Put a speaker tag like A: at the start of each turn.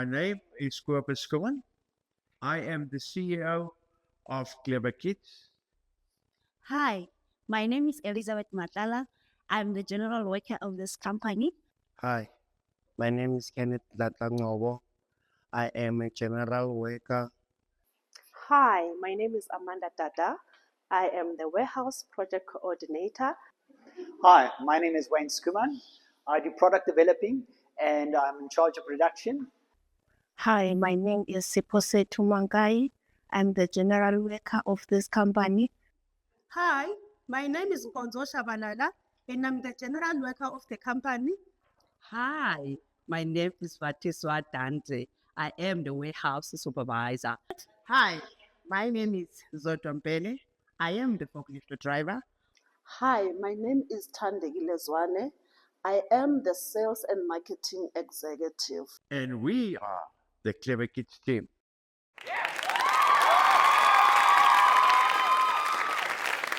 A: name is Clever Kidz. I am the CEO of Clever Kidz.
B: Hi, my name is Elizabeth Matala. I'm the general worker of this company.
C: Hi, my name is Kenneth Latangovo. I am a general worker.
D: Hi, my name is Amanda Dada. I am the warehouse project coordinator.
E: Hi, my name is Wayne Skuman. I do product developing and I'm in charge of production.
B: Hi, my name is Sipose Tumangai. I'm the general worker of this company.
F: Hi, my name is Nkonzo Shabalala and I'm the general worker of the company.
G: Hi, my name is Vatiswa Dante. I am the warehouse supervisor.
H: Hi, my name is Zotompele. I am the forklift driver.
D: Hi, my name is Tandegile Zwane. I am the sales and marketing executive.
A: And we are the Clever Kidz team.
I: Yes!